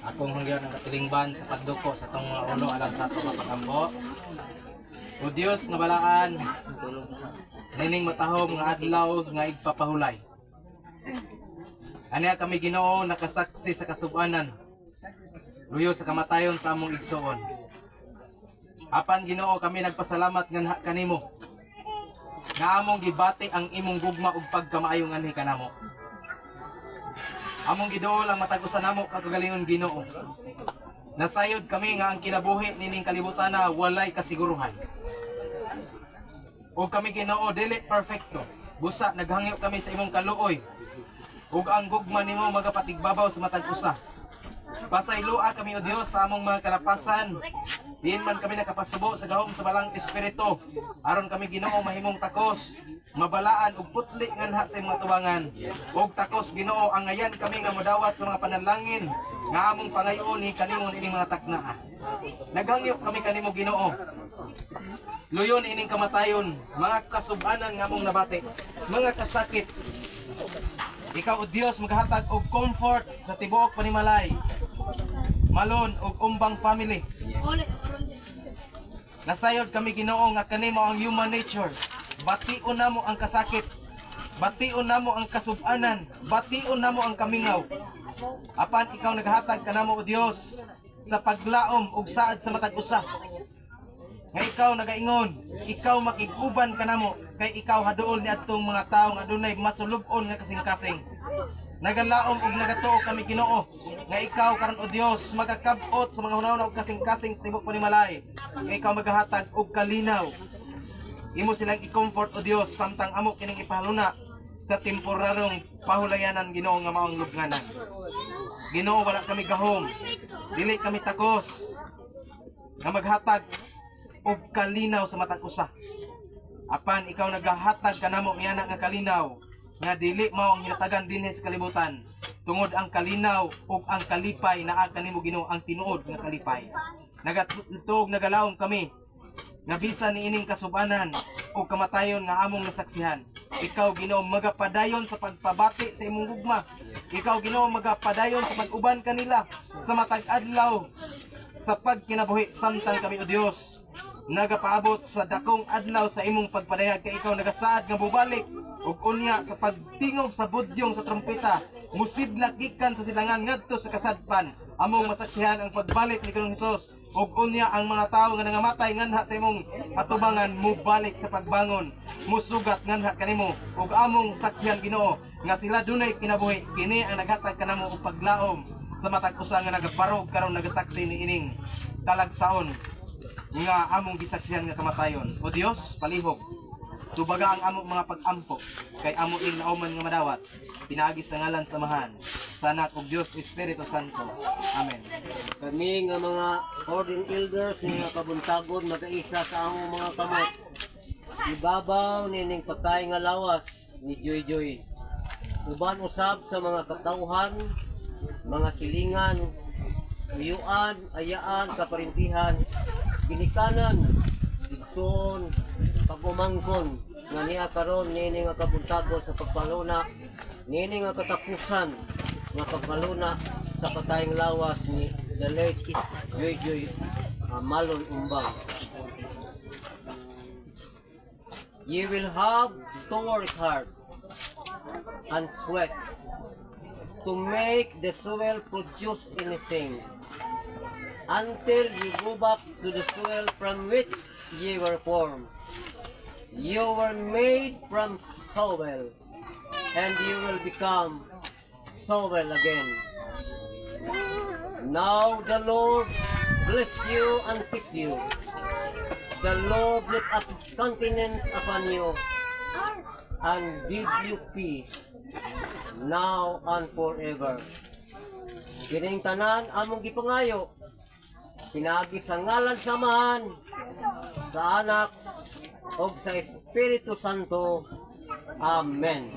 Akong hanggang ang katilingban sa pagduko sa itong mga ulo alam sa itong mapagampo. O Diyos nga balaan, nining matahom nga adlaw nga igpapahulay. Aniya kami Ginoo nakasaksi sa kasubanan, luyo sa kamatayon sa among igsoon. Apan Ginoo kami nagpasalamat nga kanimo, nga among gibati ang imong gugma ug pagkamaayong anhi kanamo. Among giduol ang matag-usa namo kagalingon Ginoo. Nasayod kami nga ang kinabuhi nining kalibutan na walay kasiguruhan. Ug kami Ginoo dili perfecto. Busa naghangyo kami sa imong kaluoy. Ug ang gugma nimo magapatigbabaw sa matag usa. Pasaylua kami o Dios sa among mga kalapasan. Diin man kami nakapasubo sa gahom sa balang espiritu. Aron kami Ginoo mahimong takos, mabalaan ug putli nganha sa imong tubangan. Ug takos Ginoo ang ayan kami nga modawat sa mga panalangin nga among pangayon ni kanimo ining mga taknaa. Naghangyo kami kanimo Ginoo. Luyon ining kamatayon, mga kasubanan nga among nabati, mga kasakit. Ikaw o Dios maghatag og comfort sa tibuok panimalay. Malon og umbang family. Nasayod kami Ginoo nga kanimo ang human nature. Bation namo ang kasakit. Bation namo ang kasubanan. Bation namo ang kamingaw. Apan ikaw naghatag kanamo o Dios sa paglaom ug saad sa matag usa. Nga ikaw nagaingon, ikaw makiguban kanamo kay ikaw haduol ni adtong mga tawo nga adunay masulub-on nga kasing-kasing. Nagalaom ug nagatuo kami Ginoo nga ikaw karon o Dios magakabot sa mga hunahuna ug kasing-kasing sa tibok panimalay. Nga ikaw maghahatag og kalinaw. Imo silang i-comfort o Dios samtang amo kining ipahaluna sa temporarong pahulayanan Ginoo nga maong lubnganan. Ginoo wala kami gahom, dili kami takos nga maghatag og kalinaw sa matag usa. Apan ikaw nagahatag kanamo niana nga kalinaw nga dili mao ang hinatagan dinhi sa kalibutan. Tungod ang kalinaw ug ang kalipay naa kanimo Ginoo ang tinuod nga kalipay. Nagatutog nagalaom kami nga bisan niining kasubanan ug kamatayon nga among nasaksihan. Ikaw Ginoo magapadayon sa pagpabati sa imong gugma. Ikaw Ginoo magapadayon sa pag-uban kanila sa matag adlaw sa pagkinabuhi samtang kami o Dios nagapaabot sa dakong adlaw sa imong pagpadayag kay ikaw nagasaad nga bubalik ug unya sa pagtingog sa budyong sa trompeta musidlak gikan sa silangan ngadto sa kasadpan among masaksihan ang pagbalik ni Ginoong Hesus ug unya ang mga tawo nga nangamatay nganha sa imong atubangan mubalik sa pagbangon musugat nganha kanimo ug among saksihan Ginoo nga sila dunay kinabuhi kini ang naghatag kanamo og paglaom sa matag usa nga nagabarog karon nagasaksi ni ining talagsaon nga among gisaksihan nga kamatayon. O Dios, palihog, tubaga ang among mga pag-ampo, kay amo ing nauman nga madawat, pinaagi sa ngalan samahan, sa Anak ug Dios Espiritu Santo. Amen. Kami nga mga ordering elders nga kabuntagon magaisa sa among mga kamot. Ibabaw nining patay nga lawas ni Joy. Uban usab sa mga katawhan, mga silingan, uyuan, ayaan, kaparintihan, ginikanan, igsoon, pagumangkon nga niya karon nini nga kabuntagon sa pagpaluna, nini nga katapusan nga pagpaluna sa patayng lawas ni the late Joy Malon Umbang. You will have to work hard and sweat to make the soil produce anything, until you go back to the soil from which ye were formed. You were made from soil, and you will become soil again. Now the Lord bless you and keep you. The Lord lift up His countenance upon you and give you peace, now and forever. Kining tanan among gipangayo, pinagi sa ngalan samahan, sa Anak, o sa Espiritu Santo. Amen.